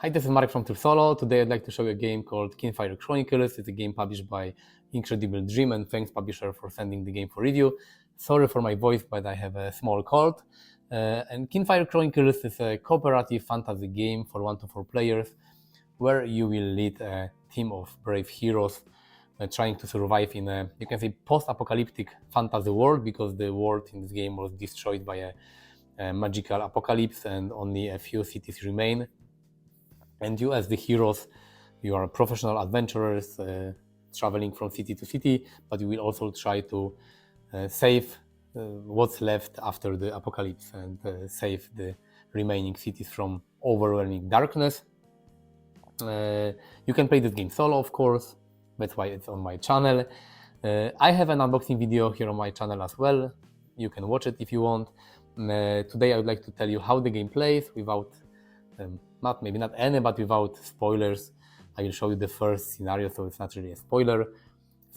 Hi, this is Marek from Tryb Solo. Today I'd like to show you a game called Kinfire Chronicles. It's a game published by Incredible Dream, and thanks publisher for sending the game for review. Sorry for my voice, but I have a small cold. And Kinfire Chronicles is a cooperative fantasy game for 1 to 4 players where you will lead a team of brave heroes trying to survive in a, you can say, post-apocalyptic fantasy world, because the world in this game was destroyed by a magical apocalypse and only a few cities remain. And you, as the heroes, you are professional adventurers traveling from city to city, but you will also try to save what's left after the apocalypse and save the remaining cities from overwhelming darkness. You can play this game solo, of course. That's why it's on my channel. I have an unboxing video here on my channel as well. You can watch it if you want. Today I would like to tell you how the game plays without maybe not any, but without spoilers. I will show you the first scenario, so it's not really a spoiler.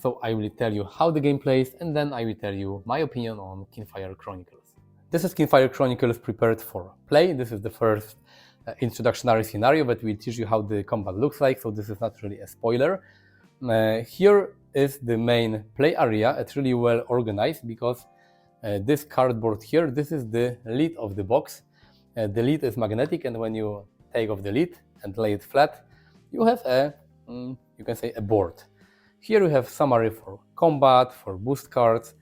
So I will tell you how the game plays, and then I will tell you my opinion on Kinfire Chronicles. This is Kinfire Chronicles prepared for play. This is the first introductory scenario that will teach you how the combat looks like, so this is not really a spoiler. Here is the main play area. It's really well organized because this cardboard here, this is the lid of the box. The lid is magnetic, and when you take off the lid and lay it flat, you have a, you can say, a board. Here you have summary for combat, for boost cards.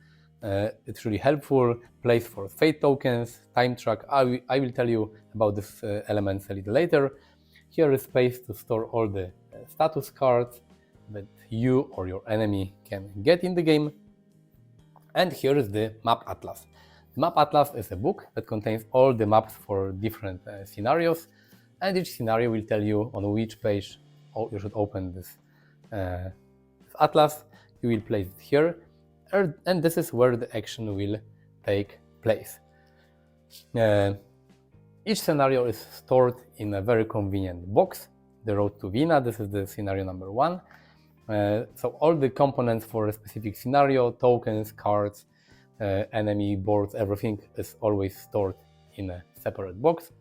It's really helpful. Place for fate tokens, time track. I will tell you about these elements a little later. Here is space to store all the status cards that you or your enemy can get in the game. And here is the map atlas. The map atlas is a book that contains all the maps for different scenarios, and each scenario will tell you on which page you should open this atlas. You will place it here, and this is where the action will take place. Each scenario is stored in a very convenient box, the Road to Vina. This is the scenario number 1. So all the components for a specific scenario, tokens, cards, enemy boards, everything is always stored in a separate box.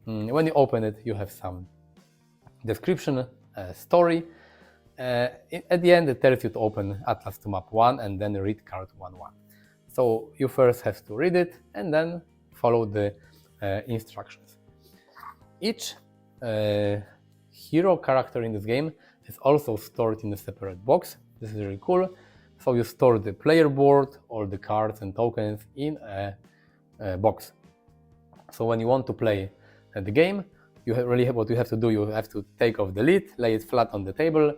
When you open it, you have some description, story. At the end, it tells you to open Atlas to Map 1 and then read card 1-1. So you first have to read it and then follow the instructions. Each hero character in this game is also stored in a separate box. This is really cool. So you store the player board, all the cards and tokens in a box. So when you want to play the game, what you have to do, you have to take off the lid, lay it flat on the table,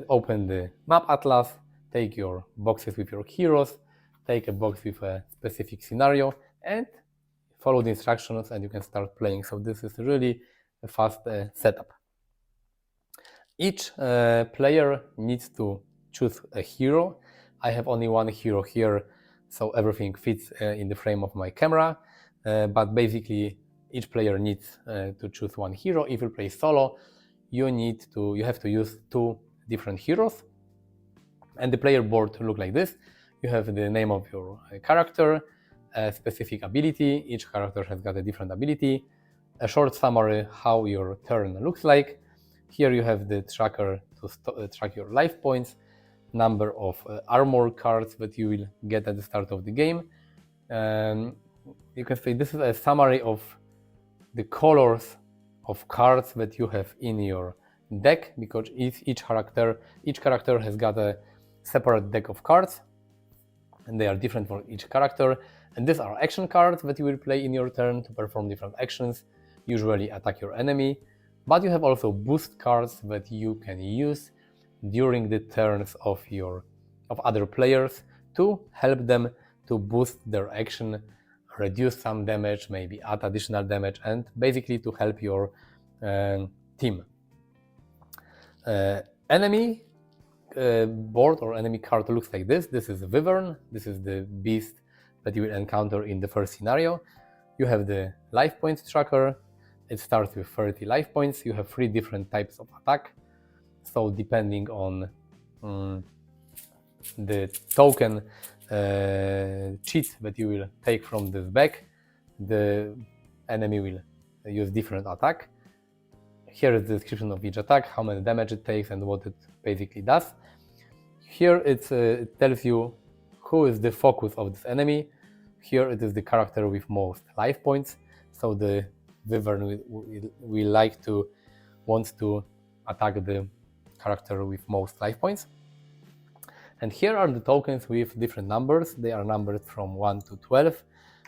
open the map atlas, take your boxes with your heroes, take a box with a specific scenario, and follow the instructions, and you can start playing. So this is really a fast setup. Each player needs to choose a hero. I have only one hero here, so everything fits in the frame of my camera. But basically, each player needs to choose one hero. If you play solo, you have to use 2 different heroes, and the player board will look like this. You have the name of your character, a specific ability. Each character has got a different ability. A short summary how your turn looks like. Here you have the tracker to track your life points, number of armor cards that you will get at the start of the game. You can say this is a summary of the colors of cards that you have in your deck, because each character has got a separate deck of cards, and they are different for each character. And these are action cards that you will play in your turn to perform different actions, usually attack your enemy. But you have also boost cards that you can use during the turns of other players to help them to boost their action, reduce some damage, maybe add additional damage, and basically to help your team. Enemy board or enemy card looks like this. This is a Wyvern. This is the beast that you will encounter in the first scenario. You have the life points tracker. It starts with 30 life points. You have 3 different types of attack. So depending on the token cheat that you will take from this bag, the enemy will use different attack. Here is the description of each attack, how many damage it takes and what it basically does. Here it tells you who is the focus of this enemy. Here it is the character with most life points, so the Wyvern wants to attack the character with most life points. And here are the tokens with different numbers. They are numbered from 1 to 12,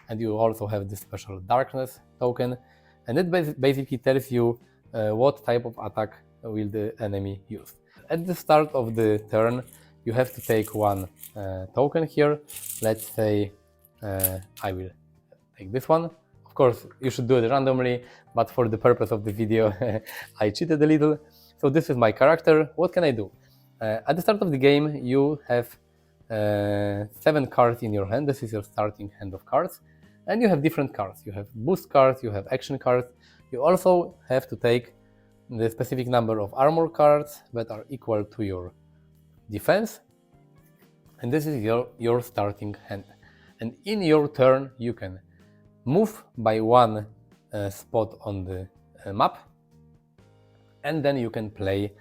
and you also have this special darkness token, and it basically tells you what type of attack will the enemy use. At the start of the turn, you have to take one token here. Let's say I will take this one. Of course, you should do it randomly, but for the purpose of the video, I cheated a little. So this is my character. What can I do? At the start of the game, you have 7 cards in your hand. This is your starting hand of cards. And you have different cards. You have boost cards, you have action cards. You also have to take the specific number of armor cards that are equal to your defense. And this is your starting hand. And in your turn, you can move by one spot on the map, and then you can play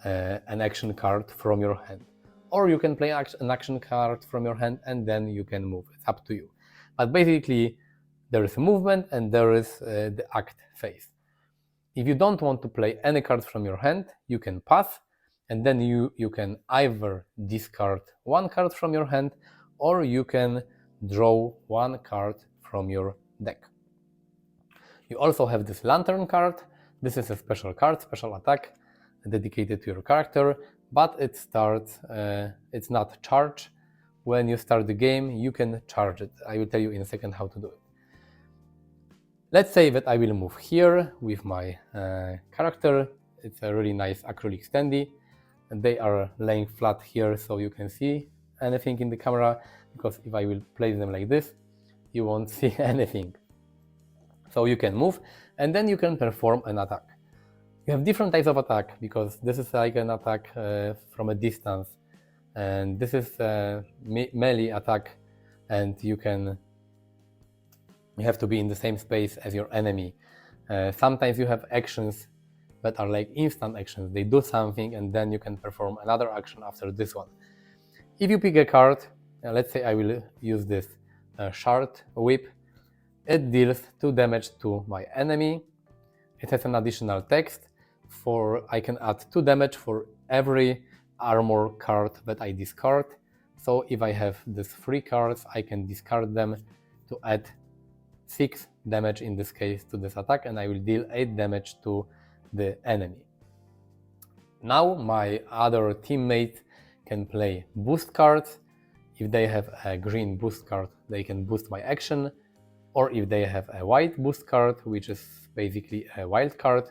an action card from your hand. Or you can play an action card from your hand and then you can move. It's up to you. But basically, there is a movement and there is the act phase. If you don't want to play any cards from your hand, you can pass, and then you can either discard one card from your hand or you can draw one card from your deck. You also have this lantern card. This is a special card, special attack dedicated to your character, but it starts, it's not charged. When you start the game, you can charge it. I will tell you in a second how to do it. Let's say that I will move here with my character. It's a really nice acrylic standee, and they are laying flat here so you can see anything in the camera, because if I will place them like this, you won't see anything. So you can move and then you can perform an attack. You have different types of attack, because this is like an attack from a distance, and this is a melee attack, and you have to be in the same space as your enemy. Sometimes you have actions that are like instant actions. They do something and then you can perform another action after this one. If you pick a card, let's say I will use this shard whip, it deals 2 damage to my enemy. It has an additional text I can add 2 damage for every armor card that I discard. So if I have these 3 cards, I can discard them to add 6 damage in this case to this attack, and I will deal 8 damage to the enemy. Now my other teammates can play boost cards. If they have a green boost card, they can boost my action, or if they have a white boost card, which is basically a wild card,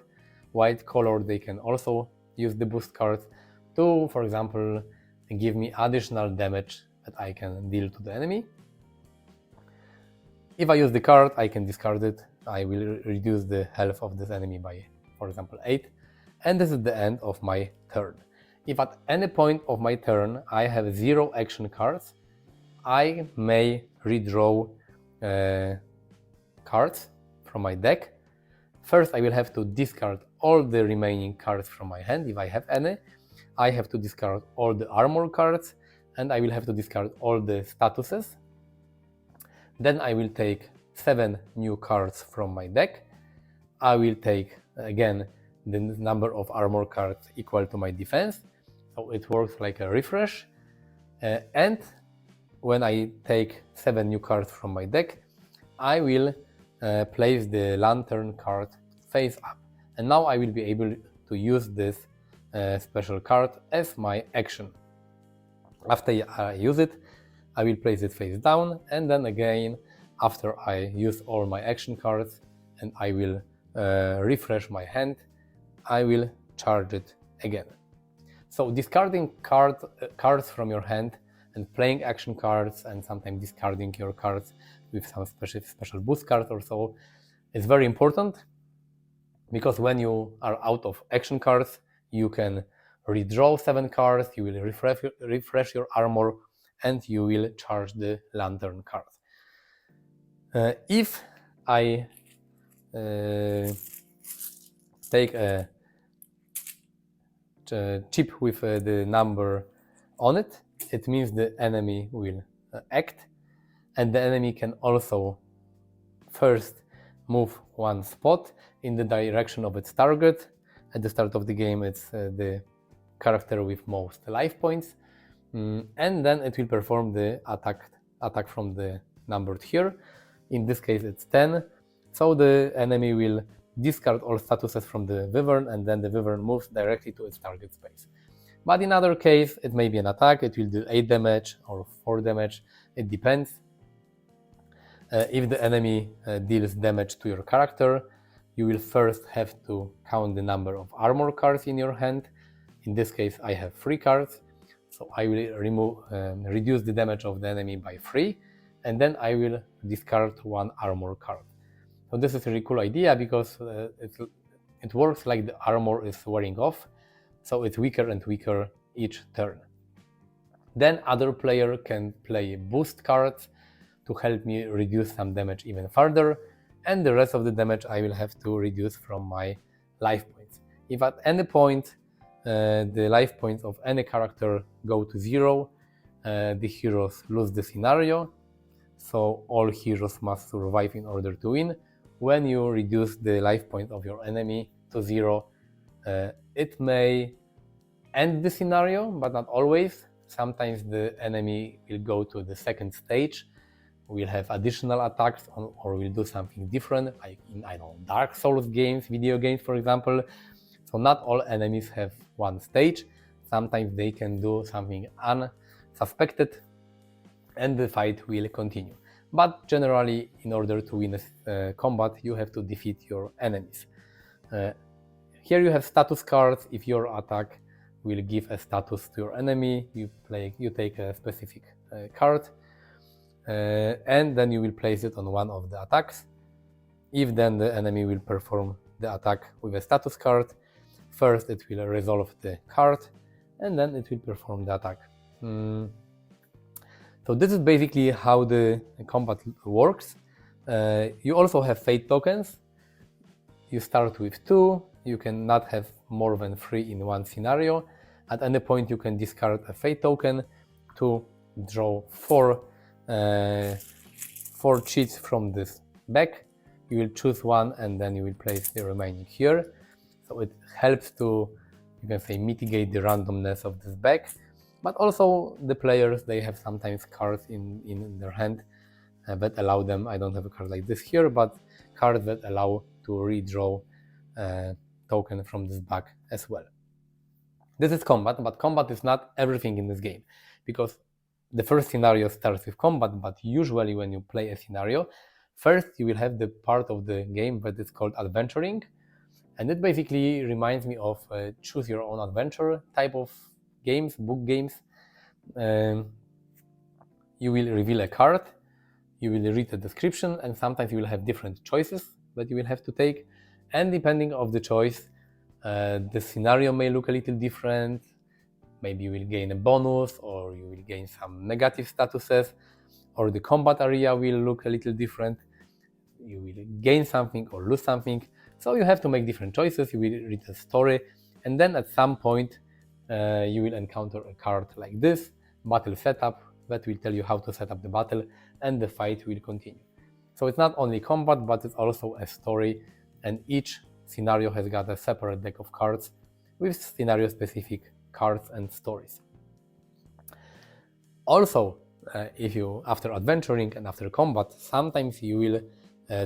white color, they can also use the boost cards to, for example, give me additional damage that I can deal to the enemy. If I use the card, I can discard it. I will reduce the health of this enemy by, for example, 8. And this is the end of my turn. If at any point of my turn I have 0 action cards, I may redraw cards from my deck. First, I will have to discard all the remaining cards from my hand, if I have any. I have to discard all the armor cards, and I will have to discard all the statuses. Then I will take 7 new cards from my deck. I will take, again, the number of armor cards equal to my defense, so it works like a refresh. And when I take 7 new cards from my deck, I will place the lantern card face up. And now I will be able to use this special card as my action. After I use it, I will place it face down, and then again, after I use all my action cards and I will refresh my hand, I will charge it again. So discarding cards from your hand and playing action cards, and sometimes discarding your cards with some special boost cards or so, is very important, because when you are out of action cards, you can redraw 7 cards, you will refresh your armor, and you will charge the lantern cards. If I take a chip with the number on it, it means the enemy will act, and the enemy can also first move one spot in the direction of its target. At the start of the game, it's the character with most life points, and then it will perform the attack from the numbered here. In this case, it's 10. So the enemy will discard all statuses from the wyvern, and then the wyvern moves directly to its target space. But in other case, it may be an attack. It will do 8 damage or 4 damage. It depends. If the enemy deals damage to your character, you will first have to count the number of armor cards in your hand. In this case, I have 3 cards, so I will reduce the damage of the enemy by 3, and then I will discard 1 armor card. So this is a really cool idea because it works like the armor is wearing off, so it's weaker and weaker each turn. Then other player can play boost cards to help me reduce some damage even further, and the rest of the damage I will have to reduce from my life points. If at any point the life points of any character go to 0, the heroes lose the scenario, so all heroes must survive in order to win. When you reduce the life point of your enemy to 0, it may end the scenario, but not always. Sometimes the enemy will go to the second stage, will have additional attacks, or will do something different, like in, I don't know, Dark Souls games, video games, for example. So not all enemies have one stage. Sometimes they can do something unsuspected, and the fight will continue. But generally, in order to win a combat, you have to defeat your enemies. Here you have status cards. If your attack will give a status to your enemy, you take a specific card, and then you will place it on one of the attacks. If then the enemy will perform the attack with a status card, first it will resolve the card, and then it will perform the attack. So this is basically how the combat works. You also have fate tokens. You start with 2. You cannot have more than 3 in one scenario. At any point you can discard a fate token to draw 4 cheats from this deck. You will choose one and then you will place the remaining here. So it helps to, you can say, mitigate the randomness of this deck. But also the players, they have sometimes cards in their hand that allow them, I don't have a card like this here, but cards that allow to redraw a token from this deck as well. This is combat, but combat is not everything in this game, because the first scenario starts with combat, but usually when you play a scenario, first you will have the part of the game that is called adventuring, and it basically reminds me of choose your own adventure type of games, book games. You will reveal a card, you will read the description, and sometimes you will have different choices that you will have to take, and depending on the choice, the scenario may look a little different. Maybe you will gain a bonus, or you will gain some negative statuses, or the combat area will look a little different. You will gain something or lose something. So you have to make different choices. You will read a story, and then at some point you will encounter a card like this, battle setup, that will tell you how to set up the battle, and the fight will continue. So it's not only combat, but it's also a story, and each scenario has got a separate deck of cards with scenario-specific cards and stories. Also, if you, after adventuring and after combat, sometimes you will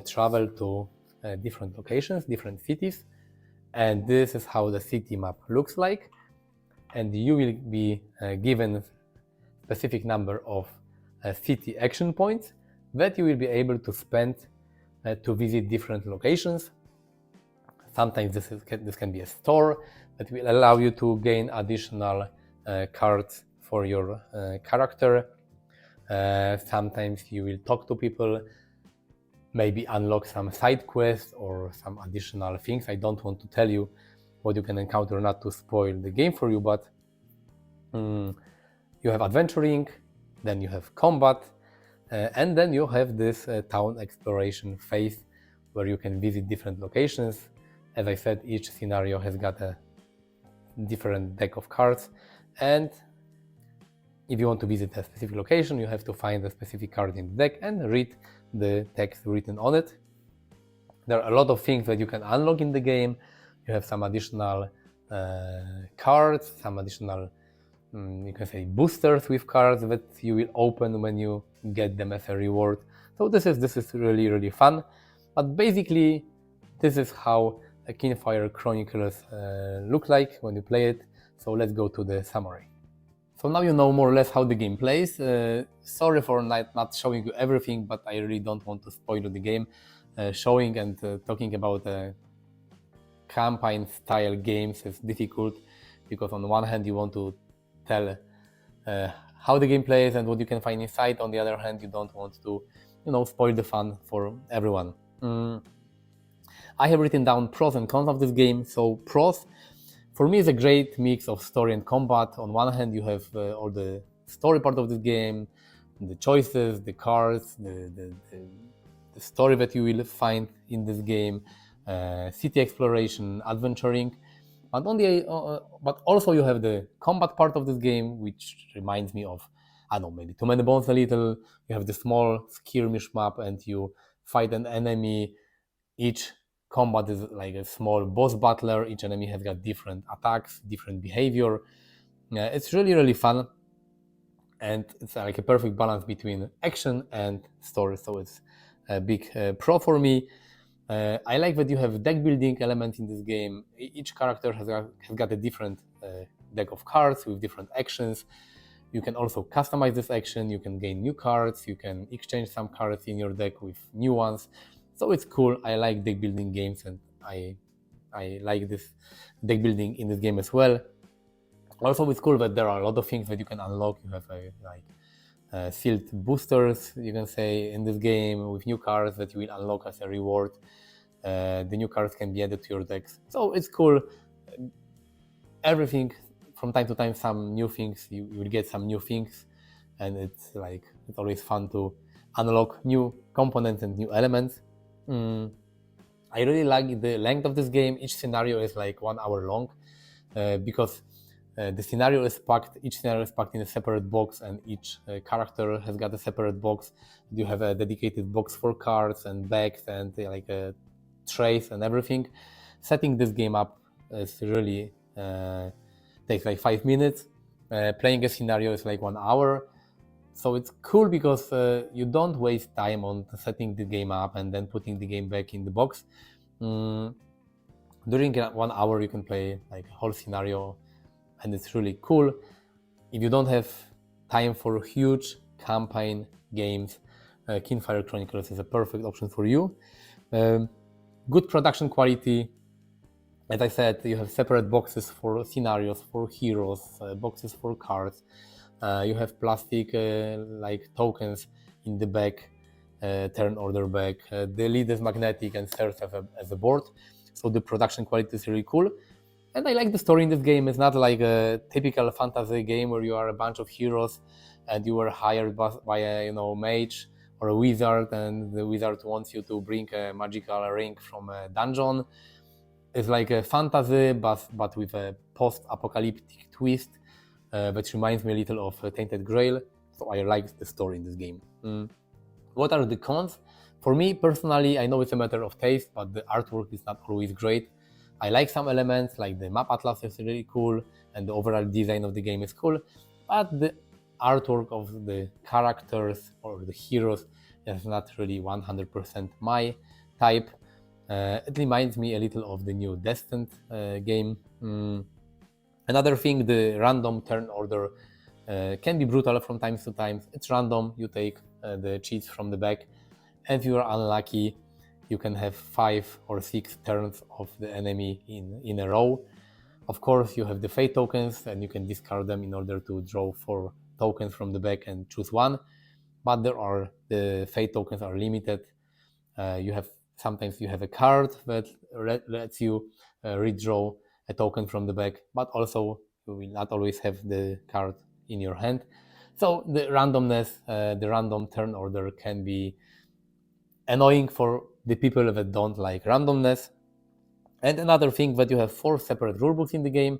travel to different locations, different cities, and this is how the city map looks like. And you will be given specific number of city action points that you will be able to spend to visit different locations. Sometimes this can be a store that will allow you to gain additional cards for your character. Sometimes you will talk to people, maybe unlock some side quests or some additional things. I don't want to tell you what you can encounter, not to spoil the game for you, but you have adventuring, then you have combat, and then you have this town exploration phase where you can visit different locations. As I said, each scenario has got a different deck of cards, and if you want to visit a specific location, you have to find a specific card in the deck and read the text written on it. There are a lot of things that you can unlock in the game. You have some additional cards, some additional, you can say, boosters with cards that you will open when you get them as a reward. So this is really, really fun. But basically, this is how a Kinfire Chronicles look like when you play it. So let's go to the summary. So now you know more or less how the game plays. Sorry for not showing you everything, but I really don't want to spoil the game. Showing and talking about campaign style games is difficult because on one hand you want to tell how the game plays and what you can find inside. On the other hand, you don't want to, spoil the fun for everyone. I have written down pros and cons of this game. So pros, for me, is a great mix of story and combat. On one hand, you have all the story part of this game, the choices, the cards, the story that you will find in this game, city exploration, adventuring. But also you have the combat part of this game, which reminds me of, I don't know, maybe Too Many Bones a little. You have the small skirmish map and you fight an enemy. Each combat is like a small boss battler. Each enemy has got different attacks, different behavior. It's really, really fun. And it's like a perfect balance between action and story. So it's a big pro for me. I like that you have deck building element in this game. Each character has got a different deck of cards with different actions. You can also customize this action. You can gain new cards. You can exchange some cards in your deck with new ones. So it's cool. I like deck building games, and I like this deck building in this game as well. Also, it's cool that there are a lot of things that you can unlock. You have sealed boosters, you can say, in this game with new cards that you will unlock as a reward. The new cards can be added to your decks. So it's cool. Everything, from time to time, some new things. You will get some new things, and it's always fun to unlock new components and new elements. I really like the length of this game. Each scenario is like 1 hour long because each scenario is packed in a separate box, and each character has got a separate box. You have a dedicated box for cards and bags and trays and everything. Setting this game up is really takes like 5 minutes. Playing a scenario is like 1 hour. So it's cool because you don't waste time on setting the game up and then putting the game back in the box. During 1 hour you can play like a whole scenario, and it's really cool. If you don't have time for huge campaign games, Kinfire Chronicles is a perfect option for you. Good production quality. As I said, you have separate boxes for scenarios, for heroes, boxes for cards. You have plastic tokens in the back, turn order back. The lid is magnetic and serves as a board. So the production quality is really cool. And I like the story in this game. It's not like a typical fantasy game where you are a bunch of heroes and you were hired by a mage or a wizard, and the wizard wants you to bring a magical ring from a dungeon. It's like a fantasy, but with a post-apocalyptic twist that reminds me a little of Tainted Grail. So I like the story in this game. What are the cons? For me personally, I know it's a matter of taste, but the artwork is not always great. I like some elements, like the map atlas is really cool, and the overall design of the game is cool, but the artwork of the characters or the heroes is not really 100% my type. It reminds me a little of the new Destined game. Another thing, the random turn order can be brutal from time to time. It's random, you take the cheats from the back, and if you are unlucky, you can have 5 or 6 turns of the enemy in a row. Of course, you have the fate tokens, and you can discard them in order to draw 4 tokens from the back and choose one. But the fate tokens are limited. Sometimes you have a card that lets you redraw a token from the back, but also you will not always have the card in your hand. So the randomness, the random turn order can be annoying for the people that don't like randomness. And another thing, that you have 4 separate rulebooks in the game.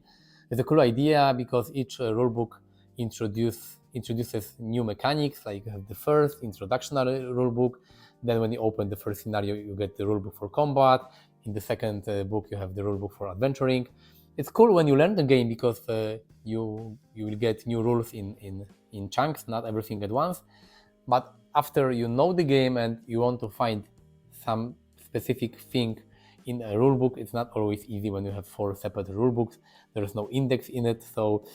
It's a cool idea because each rulebook introduces new mechanics. Like you have the first introductory rulebook, then when you open the first scenario, you get the rulebook for combat. In the second book, you have the rulebook for adventuring. It's cool when you learn the game because you will get new rules in chunks, not everything at once. But after you know the game and you want to find some specific thing in a rulebook, it's not always easy when you have 4 separate rulebooks. There's no index in it, so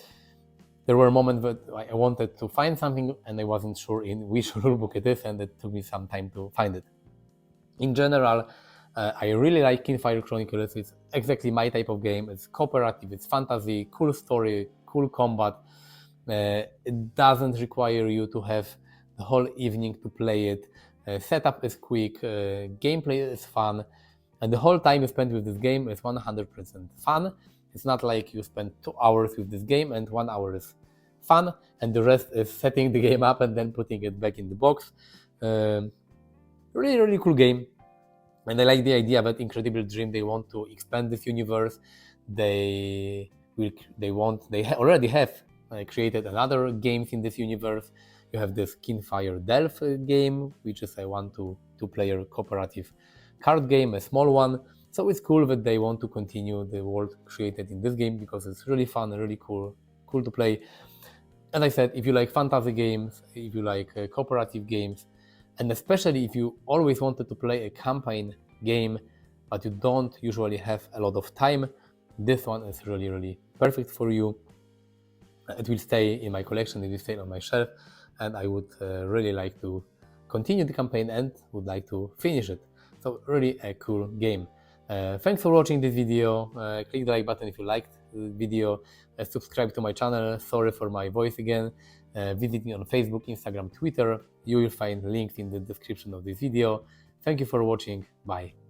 there were moments that I wanted to find something and I wasn't sure in which rulebook it is, and it took me some time to find it. In general, I really like Kinfire Chronicles. It's exactly my type of game. It's cooperative, it's fantasy, cool story, cool combat. It doesn't require you to have the whole evening to play it. Setup is quick, gameplay is fun, and the whole time you spend with this game is 100% fun. It's not like you spend 2 hours with this game and 1 hour is fun and the rest is setting the game up and then putting it back in the box. Really cool game. And I like the idea that Incredible Dream, they want to expand this universe. They already have created another games in this universe. You have this Kinfire Delph game, which is a 1 to 2 player cooperative card game, a small one. So it's cool that they want to continue the world created in this game because it's really fun, really cool to play. As I said, if you like fantasy games, if you like cooperative games, and especially if you always wanted to play a campaign game, but you don't usually have a lot of time, this one is really perfect for you. It will stay in my collection, it will stay on my shelf, and I would really like to continue the campaign and would like to finish it. So really a cool game. Thanks for watching this video. Click the like button if you liked the video. Subscribe to my channel. Sorry for my voice again. Visit me on Facebook, Instagram, Twitter. You will find links in the description of this video. Thank you for watching. Bye.